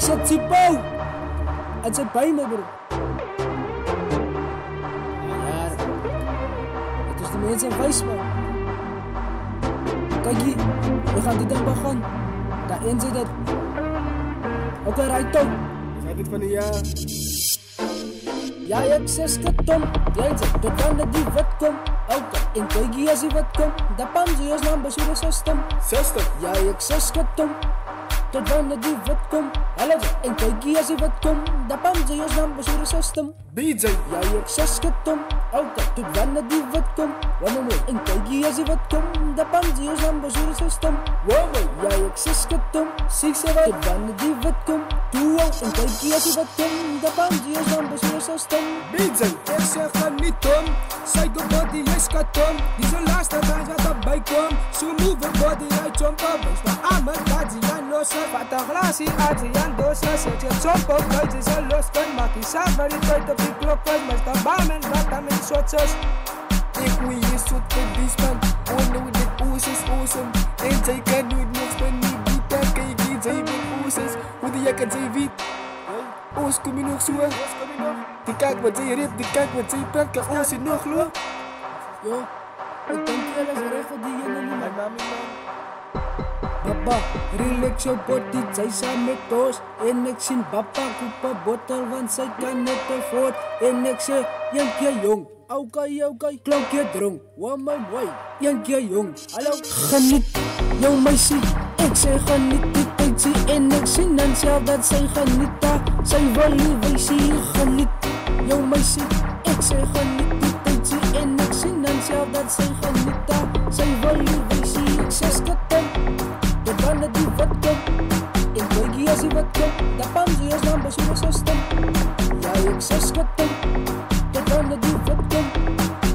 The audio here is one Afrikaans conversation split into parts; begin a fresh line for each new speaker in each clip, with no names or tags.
zet sy bou. En sy by my bro. Ja, dit is die mense wys man. Kijk hier, we gaan die ding begin. Daar een sê dit. Oké, right toe.
Zeg dit van die ja.
Ja, ek sê skatom. Jy sê, tot wanneer die wit kom. Oké, en kijk hier as die wit kom. Dat pan sy ons naam besoek die system.
System?
Ja, ek sê skatom. Tot wanneer die wit kom. Hulle sê, en kijk hier as die wit kom. Dat pan sy ons naam besoek die system.
BJ?
Ja, ek sê skatom. Oké, tot wanneer die wit kom. Wanneer mooi, en kijk hier as die wit kom. Dat pan sy ons naam besoek die system.
Wow,
ja, ek sê skatom. Siek sê wat, tot wanneer die wit kom. Toe en kijk hier as die wit kom. Dat pan sy ons naam besoek die system.
BJ?
Ek sê geniet hom. Sy go body is katom. Die so laaste dans wat erbij kom. So move her body right jump up. Wees maar aan my daddy en los het. Wat een glasie adje en doosje. Zet je jump up, uit is al los kan. Maak die saak waar die tijd op die klok was. Maar dan bam en wat aan mijn soortjes.
Ik hoe je zoet met die span. Oh no, dit oes is awesome. En zij kan nooit nog van die beat. Dan kijk je, zij met oeses. Hoe die jij kan zij weet. Oos kom je nog zo. Die kijk wat zij rip, die kijk wat zij praat. Kan oos je nog lo.
Yo, ik denk alles recht voor die ene nie
Mijn mami man.
Papa, relax jou body, sy saam met ons. En ek sien papa koop 'n bottel want sy kan net afford. En ek sê, eenkie jong, okay, klonk jy dronk. Wow my boy, eenkie jong, hallo. Geniet jou meisie, ek sê geniet die tydsie. En ek sien dan self dat sy geniet. Sy wil nie wysie, geniet jou meisie, ek sê geniet die tydsie. En ek sien dan self dat sy geniet. Sy wil nie wysie, ek sê skatom. Tot wanneer die wat kom. En kijk hier as die wat kom. Dat pan sy ons naam besoek die system. Ja, ek sê skatom. Tot wanneer die wat kom.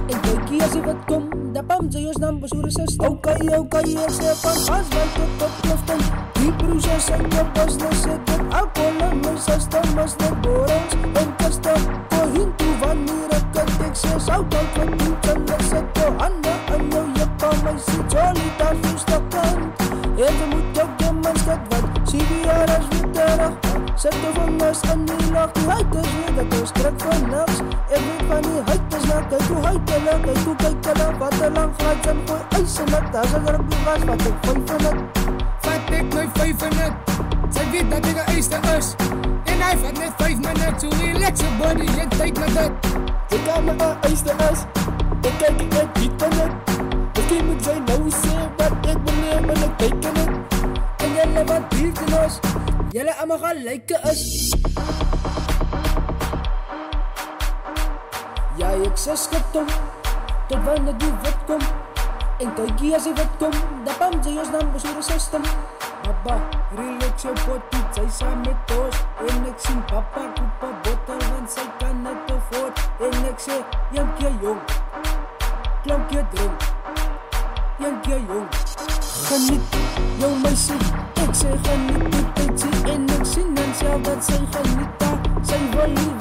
En kijk hier as die wat kom. Dat pan sy ons naam besoek die system. Okay, ek sê van gas wat tot op kloften. Die broers uit jou business het dit alcohol in my system. Is net borrels en kasten. Voorheen toe wanneer ek sê sout uit wat doet. En ek sit jou hande in jou jippa. My sê jolly daar vir stokken. En ze moet ook de man stad wat CBR is weer terug. Zet de vingers in die lucht, die huid is weer, dat is trek van niks. Ik weet van die huid is net, kijk hoe huid hulle, kijk hoe kyk hulle. Wat er lang gaat en gooi ijs in het. As ek rugby was, wat ek 5 in het.
Vat ek my 5 in het. Sy weet dat ek een eiste is. En hy vat net 5 minutes, so relax your body en tyd met dit.
Ik kan me een eiste is. Ik kijk ik net niet van het. Misschien moet zij nou sê wat ek beleef en ek kijk in het.
En jylle wat liefde is, jylle allemaal gelijke is. Ja, ek sê skatom, tot wanneer die wat kom. En kijk hier as die wat kom, dat pan sy ons naam besoek die system. Papa, relax jou body, sy saam met ons. En ek sien papa koop 'n bottel want sy kan net afford. En ek sê, eenkie jong, klonk jy dronk. Eenkie jong, geniet jou meisie, ek sê geniet die tydsie. En ek sien dan self dat sy geniet. Sy wil nie